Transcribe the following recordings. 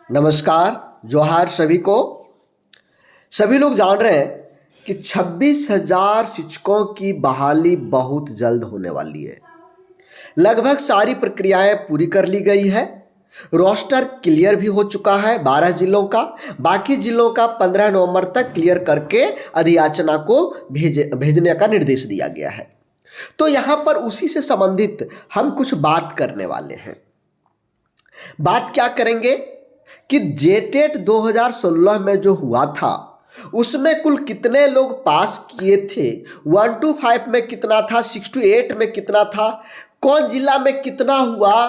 नमस्कार। जोहार सभी को। सभी लोग जान रहे हैं कि 26,000 शिक्षकों की बहाली बहुत जल्द होने वाली है। लगभग सारी प्रक्रियाएं पूरी कर ली गई है। रोस्टर क्लियर भी हो चुका है 12 जिलों का। बाकी जिलों का 15 नवंबर तक क्लियर करके अधियाचना को भेजने का निर्देश दिया गया है। तो यहां पर उसी से संबंधित हम कुछ बात करने वाले हैं। बात क्या करेंगे कि जेटेट 2016 में जो हुआ था उसमें कुल कितने लोग पास किए थे, 1 to 5 में कितना था, 6 to 8 में कितना था, कौन जिला में कितना हुआ,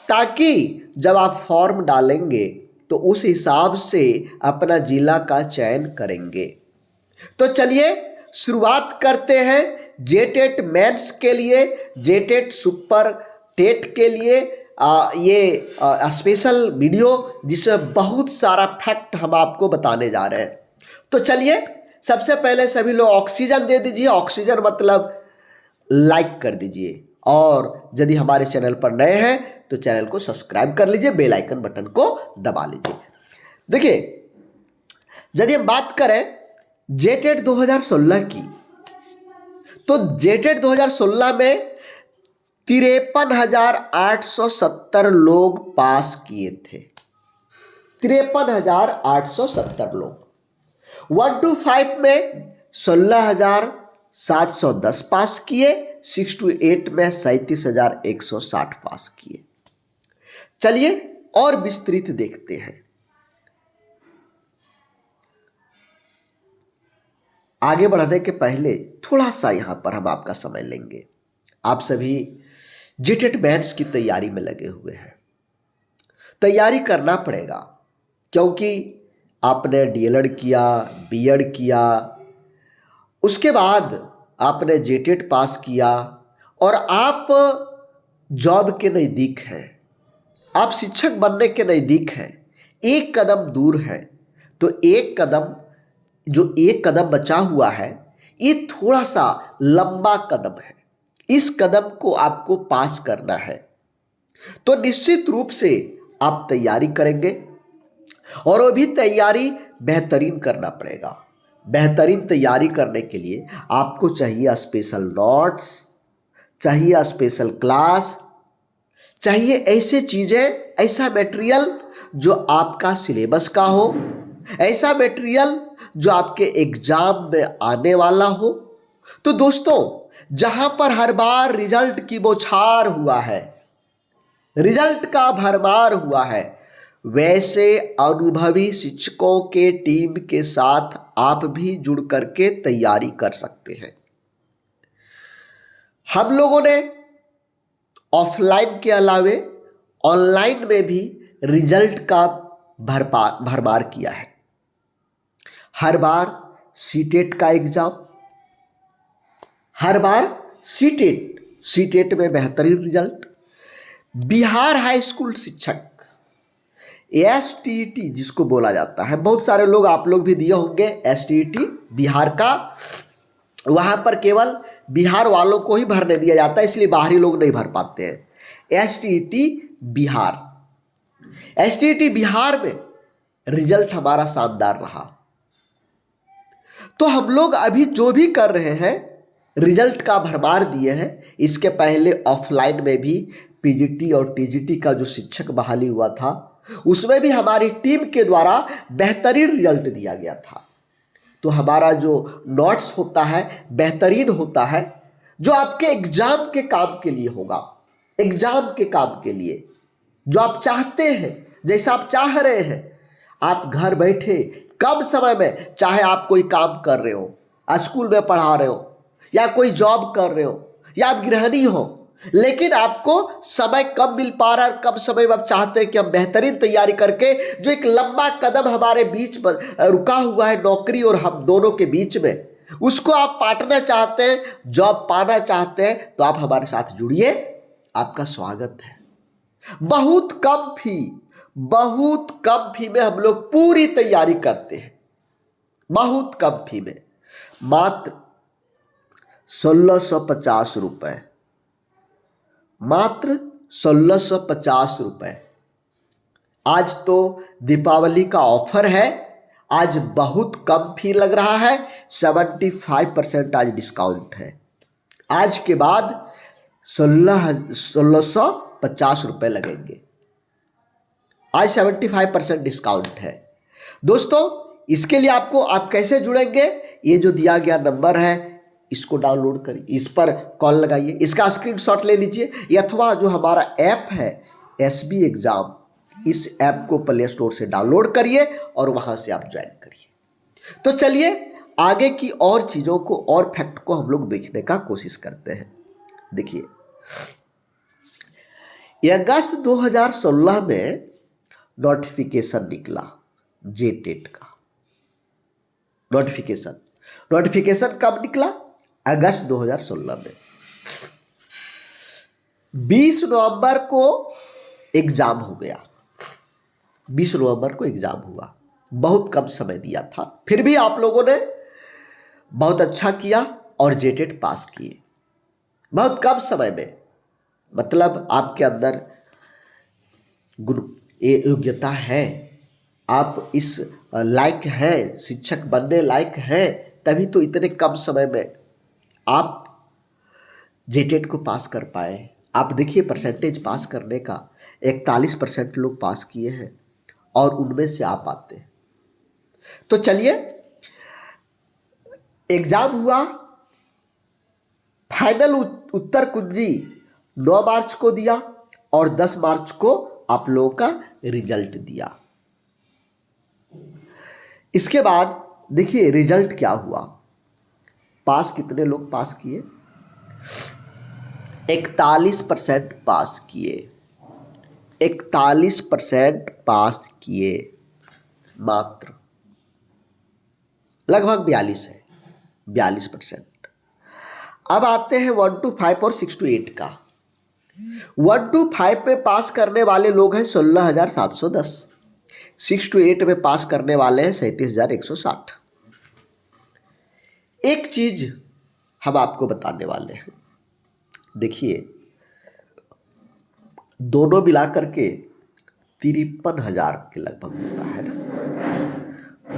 ताकि जब आप फॉर्म डालेंगे तो उस हिसाब से अपना जिला का चयन करेंगे। तो चलिए शुरुआत करते हैं जेटेट मेंस के लिए, जेटेट सुपर टेट के लिए ये स्पेशल वीडियो जिसमें बहुत सारा फैक्ट हम आपको बताने जा रहे हैं। तो चलिए सबसे पहले सभी लोग ऑक्सीजन दे दीजिए। ऑक्सीजन मतलब लाइक कर दीजिए, और यदि हमारे चैनल पर नए हैं तो चैनल को सब्सक्राइब कर लीजिए, बेल आइकन बटन को दबा लीजिए। देखिए, यदि हम बात करें जेटेट 2016 की, तो जेटेट 2016 में 53,870 लोग पास किए थे। 53,870 लोग। 1 to 5 में 16,710 पास किए। 6 to 8 में 37,160 पास किए। चलिए और विस्तृत देखते हैं। आगे बढ़ने के पहले थोड़ा सा यहां पर हम आपका समय लेंगे। आप सभी जेटेट मेंस की तैयारी में लगे हुए हैं। तैयारी करना पड़ेगा, क्योंकि आपने डीएलएड किया, बीएड किया, उसके बाद आपने जेटेट पास किया और आप जॉब के नज़दीक हैं, आप शिक्षक बनने के नज़दीक हैं, एक कदम दूर है। तो एक कदम बचा हुआ है, ये थोड़ा सा लंबा कदम है। इस कदम को आपको पास करना है। तो निश्चित रूप से आप तैयारी करेंगे, और वो भी तैयारी बेहतरीन करना पड़ेगा। बेहतरीन तैयारी करने के लिए आपको चाहिए स्पेशल नोट्स, चाहिए स्पेशल क्लास, चाहिए ऐसे चीज़ें, ऐसा मटेरियल जो आपका सिलेबस का हो, ऐसा मटेरियल जो आपके एग्जाम में आने वाला हो। तो दोस्तों, जहां पर हर बार रिजल्ट की बौछार हुआ है, रिजल्ट का भरमार हुआ है, वैसे अनुभवी शिक्षकों के टीम के साथ आप भी जुड़ करके तैयारी कर सकते हैं। हम लोगों ने ऑफलाइन के अलावे ऑनलाइन में भी रिजल्ट का भरमार किया है। हर बार सीटेट का एग्जाम, हर बार सीटेट में बेहतरीन रिजल्ट। बिहार हाई स्कूल शिक्षक एसटीईटी जिसको बोला जाता है, बहुत सारे लोग, आप लोग भी दिए होंगे एसटीईटी बिहार का। वहां पर केवल बिहार वालों को ही भरने दिया जाता है, इसलिए बाहरी लोग नहीं भर पाते हैं। एसटीईटी बिहार में रिजल्ट हमारा शानदार रहा। तो हम लोग अभी जो भी कर रहे हैं, रिजल्ट का भरमार दिए हैं। इसके पहले ऑफलाइन में भी पीजीटी और टीजीटी का जो शिक्षक बहाली हुआ था, उसमें भी हमारी टीम के द्वारा बेहतरीन रिजल्ट दिया गया था। तो हमारा जो नोट्स होता है बेहतरीन होता है, जो आपके एग्जाम के काम के लिए होगा, एग्जाम के काम के लिए जो आप चाहते हैं, जैसा आप चाह रहे हैं। आप घर बैठे कम समय में, चाहे आप कोई काम कर रहे हो, स्कूल में पढ़ा रहे हो, या कोई जॉब कर रहे हो, या आप गृहिणी हो, लेकिन आपको समय कम मिल पा रहा है, और कम समय में आप चाहते हैं कि हम बेहतरीन तैयारी करके, जो एक लंबा कदम हमारे बीच में रुका हुआ है नौकरी और हम दोनों के बीच में, उसको आप पाटना चाहते हैं, जॉब पाना चाहते हैं, तो आप हमारे साथ जुड़िए। आपका स्वागत है। बहुत कम फी में हम लोग पूरी तैयारी करते हैं। बहुत कम फी में, मात्र 1650 रुपए, मात्र 1650 रुपए आज तो दीपावली का ऑफर है, आज बहुत कम फी लग रहा है, 75% आज डिस्काउंट है। आज के बाद 1650 रुपये लगेंगे। आज 75% डिस्काउंट है। दोस्तों इसके लिए आप कैसे जुड़ेंगे? ये जो दिया गया नंबर है इसको डाउनलोड करिए, इस पर कॉल लगाइए, इसका स्क्रीनशॉट ले लीजिए, अथवा जो हमारा ऐप है SB एग्जाम, इस ऐप को प्ले स्टोर से डाउनलोड करिए और वहां से आप ज्वाइन करिए। तो चलिए आगे की और चीज़ों को और फैक्ट को हम लोग देखने का कोशिश करते हैं। देखिए, अगस्त 2016 में नोटिफिकेशन निकला JTET का। नोटिफिकेशन कब निकला? अगस्त 2016 में। 20 नवंबर को एग्जाम हो गया। 20 नवंबर को एग्जाम हुआ। बहुत कम समय दिया था, फिर भी आप लोगों ने बहुत अच्छा किया और JTET पास किए बहुत कम समय में। मतलब आपके अंदर गुण योग्यता है, आप इस लायक हैं, शिक्षक बनने लायक हैं, तभी तो इतने कम समय में आप JTET को पास कर पाए। आप देखिए परसेंटेज पास करने का 41% लोग पास किए हैं और उनमें से आप आते हैं। तो चलिए, एग्जाम हुआ, फाइनल उत्तर कुंजी 9 मार्च को दिया और 10 मार्च को आप लोगों का रिजल्ट दिया। इसके बाद देखिए रिजल्ट क्या हुआ। पास कितने लोग पास किए? 41% पास किए। 41% पास किए मात्र, लगभग 42 है, 42%। अब आते हैं 1 to 5 और 6 to 8 का। 1 to 5 में पास करने वाले लोग हैं 16,710, 6 to 8 में पास करने वाले हैं 37,160। एक चीज हम आपको बताने वाले हैं। देखिए, दोनों मिलाकर के 53,000 के लगभग होता है ना,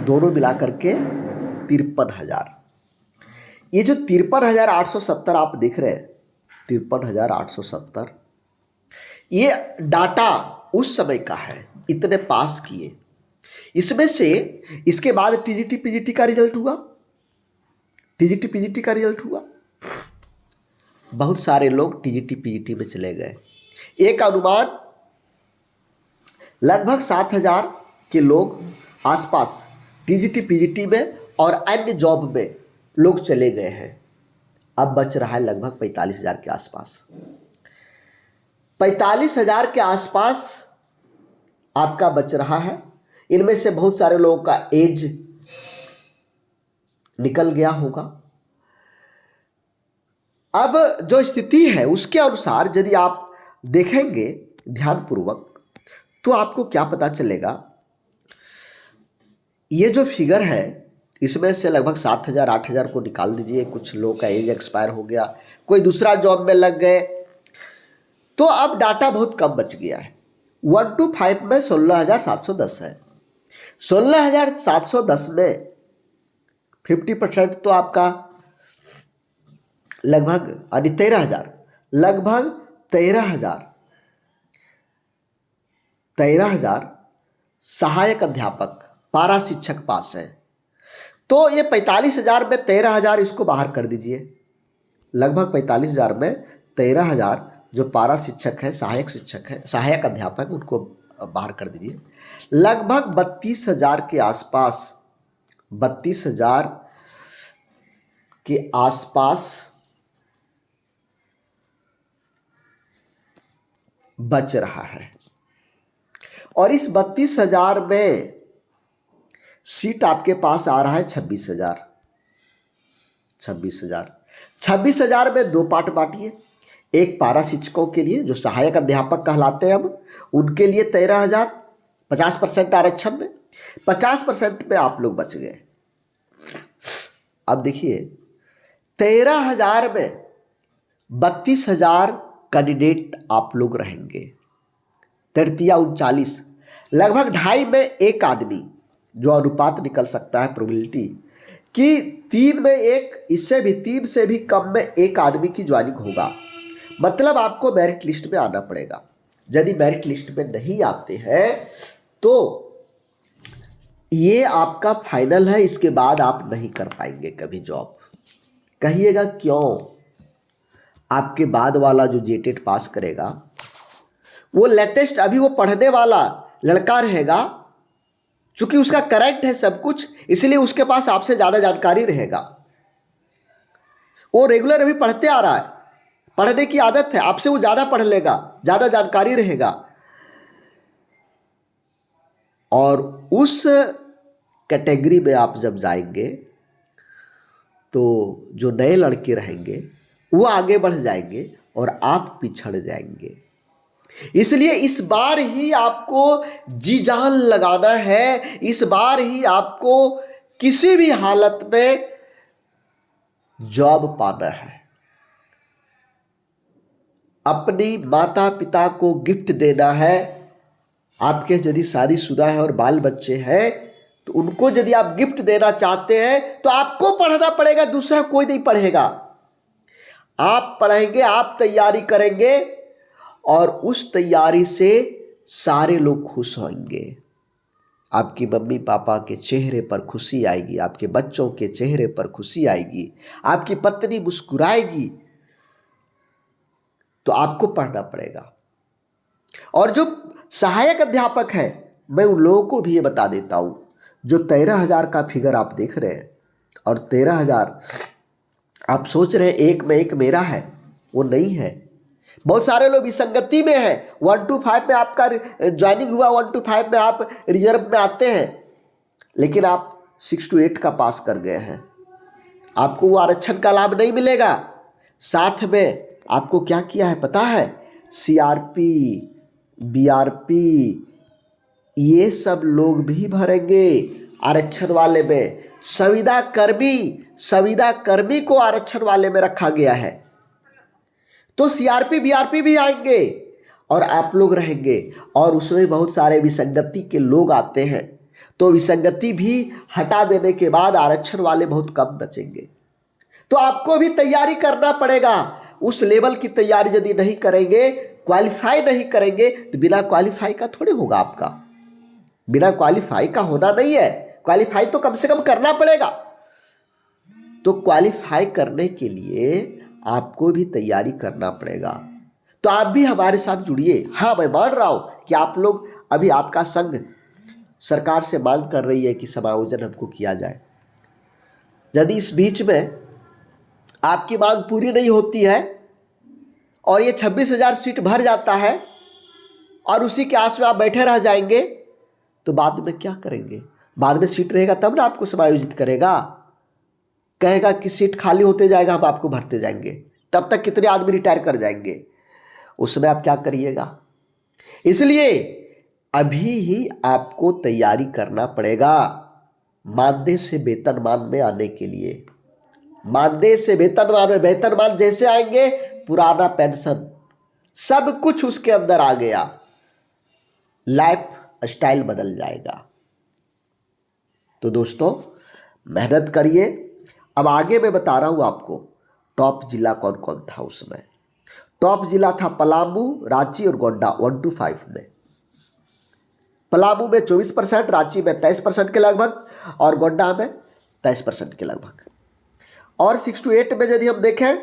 दोनों मिलाकर के 53,000। ये जो 53,870 आप देख रहे हैं, 53,870, ये डाटा उस समय का है, इतने पास किए। इसमें से इसके बाद TGT PGT का रिजल्ट हुआ, TGT PGT का रिजल्ट हुआ। बहुत सारे लोग TGT PGT में चले गए। एक अनुमान लगभग 7,000 के लोग आसपास TGT PGT में और अन्य जॉब में लोग चले गए हैं। अब बच रहा है लगभग 45,000 के आसपास। 45,000 के आसपास आपका बच रहा है। इनमें से बहुत सारे लोगों का एज निकल गया होगा। अब जो स्थिति है उसके अनुसार यदि आप देखेंगे ध्यानपूर्वक तो आपको क्या पता चलेगा। ये जो फिगर है इसमें से लगभग 7,000 8,000 को निकाल दीजिए। कुछ लोगों का एज एक्सपायर हो गया, कोई दूसरा जॉब में लग गए, तो अब डाटा बहुत कम बच गया है। 1 to 5 में 16,710 है। 16,710 में 50% तो आपका लगभग 13,000, लगभग 13,000 सहायक अध्यापक पारा शिक्षक पास है। तो ये 45,000 में 13,000 इसको बाहर कर दीजिए। लगभग 45,000 में 13,000 जो पारा शिक्षक है, सहायक शिक्षक है, सहायक अध्यापक, उनको बाहर कर दीजिए। लगभग 32,000 के आसपास, 32,000 के आसपास बच रहा है। और इस 32,000 में सीट आपके पास आ रहा है 26,000। 26,000 में दो पार्ट बांटिए। एक पारा शिक्षकों के लिए जो सहायक अध्यापक कहलाते हैं, अब उनके लिए 13,000, 50% आरक्षण में, 50% में आप लोग बच गए। अब देखिए 13,000 में 32,000 कैंडिडेट आप लोग रहेंगे। 33 39, लगभग 2.5 में एक आदमी, जो अनुपात निकल सकता है प्रोबेबिलिटी कि 3 में एक, इससे भी 3 से भी कम में एक आदमी की ज्वाइनिंग होगा। मतलब आपको मेरिट लिस्ट में आना पड़ेगा। यदि मेरिट लिस्ट में नहीं आते हैं तो ये आपका फाइनल है, इसके बाद आप नहीं कर पाएंगे कभी जॉब। कहिएगा क्यों? आपके बाद वाला जो जेटेट पास करेगा वो लेटेस्ट, अभी वो पढ़ने वाला लड़का रहेगा, चूंकि उसका करंट है सब कुछ, इसलिए उसके पास आपसे ज़्यादा जानकारी रहेगा। वो रेगुलर अभी पढ़ते आ रहा है, पढ़ने की आदत है, आपसे वो ज़्यादा पढ़ लेगा, ज़्यादा जानकारी रहेगा। और उस कैटेगरी में आप जब जाएंगे तो जो नए लड़के रहेंगे वो आगे बढ़ जाएंगे और आप पिछड़ जाएंगे। इसलिए इस बार ही आपको जी जान लगाना है, इस बार ही आपको किसी भी हालत में जॉब पाना है। अपनी माता पिता को गिफ्ट देना है। आपके यदि शादीशुदा है और बाल बच्चे हैं तो उनको यदि आप गिफ्ट देना चाहते हैं तो आपको पढ़ना पड़ेगा, दूसरा कोई नहीं पढ़ेगा। आप पढ़ेंगे, आप तैयारी करेंगे और उस तैयारी से सारे लोग खुश होंगे। आपकी मम्मी पापा के चेहरे पर खुशी आएगी, आपके बच्चों के चेहरे पर खुशी आएगी, आपकी पत्नी मुस्कुराएगी। तो आपको पढ़ना पड़ेगा। और जो सहायक अध्यापक है, मैं उन लोगों को भी ये बता देता हूं, जो 13,000 का फिगर आप देख रहे हैं और 13,000 आप सोच रहे हैं एक में एक मेरा है, वो नहीं है। बहुत सारे लोग विसंगति में है। 1 to 5 में आपका ज्वाइनिंग हुआ, 1 to 5 में आप रिजर्व में आते हैं, लेकिन आप 6 to 8 का पास कर गए हैं, आपको वो आरक्षण का लाभ नहीं मिलेगा। साथ में आपको क्या किया है पता है? CRP, BRP, ये सब लोग भी भरेंगे आरक्षण वाले में। संविदा कर्मी को आरक्षण वाले में रखा गया है, तो CRP BRP भी आएंगे और आप लोग रहेंगे। और उसमें बहुत सारे विसंगति के लोग आते हैं, तो विसंगति भी हटा देने के बाद आरक्षण वाले बहुत कम बचेंगे। तो आपको भी तैयारी करना पड़ेगा। उस लेवल की तैयारी यदि नहीं करेंगे, क्वालिफाई नहीं करेंगे, तो बिना क्वालिफाई का थोड़ी होगा आपका। बिना क्वालिफाई का होना नहीं है, क्वालिफाई तो कम से कम करना पड़ेगा। तो क्वालिफाई करने के लिए आपको भी तैयारी करना पड़ेगा। तो आप भी हमारे साथ जुड़िए। हाँ, मैं मान रहा हूं कि आप लोग अभी, आपका संघ सरकार से मांग कर रही है कि समायोजन हमको किया जाए। यदि इस बीच में आपकी मांग पूरी नहीं होती है और ये 26,000 सीट भर जाता है और उसी के आस में आप बैठे रह जाएंगे, तो बाद में क्या करेंगे? बाद में सीट रहेगा तब ना आपको समायोजित करेगा। कहेगा कि सीट खाली होते जाएगा, हम आपको भरते जाएंगे, तब तक कितने आदमी रिटायर कर जाएंगे, उसमें आप क्या करिएगा? इसलिए अभी ही आपको तैयारी करना पड़ेगा मानदेय से वेतनमान में आने के लिए। मानदेय से वेतनमान में, वेतनमान जैसे आएंगे, पुराना पेंशन सब कुछ उसके अंदर आ गया, लाइफ स्टाइल बदल जाएगा। तो दोस्तों, मेहनत करिए। अब आगे मैं बता रहा हूं आपको टॉप जिला कौन कौन था। उसमें टॉप जिला था पलामू, रांची और गोड्डा 1 to 5 में। पलामू में 24%, रांची में 23% के लगभग और गोड्डा में 23% के लगभग। और 6 to 8 में यदि हम देखें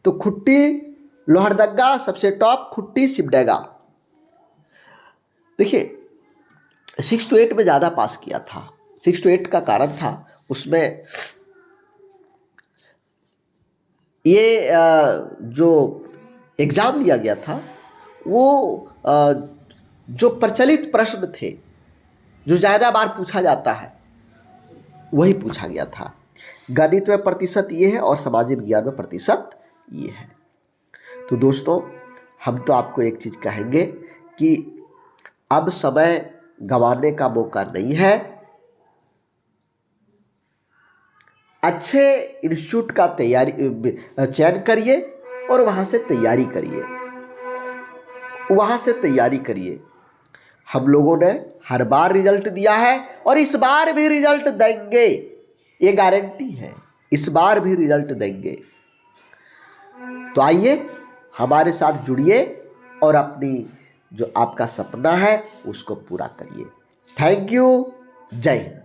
तो खुट्टी, लोहरदगा सबसे टॉप, खुट्टी, सिमडेगा। देखिए 6 to 8 में ज़्यादा पास किया था। 6 to 8 का कारण था उसमें ये जो एग्ज़ाम लिया गया था वो जो प्रचलित प्रश्न थे, जो ज़्यादा बार पूछा जाता है, वही पूछा गया था। गणित में प्रतिशत ये है और सामाजिक विज्ञान में प्रतिशत ये है। तो दोस्तों, हम तो आपको एक चीज़ कहेंगे कि अब समय गंवाने का मौका नहीं है। अच्छे इंस्टीट्यूट का चयन करिए और वहाँ से तैयारी करिए, हम लोगों ने हर बार रिजल्ट दिया है और इस बार भी रिजल्ट देंगे, ये गारंटी है, इस बार भी रिजल्ट देंगे। तो आइए हमारे साथ जुड़िए और अपनी जो आपका सपना है उसको पूरा करिए। Thank you. जय हिंद।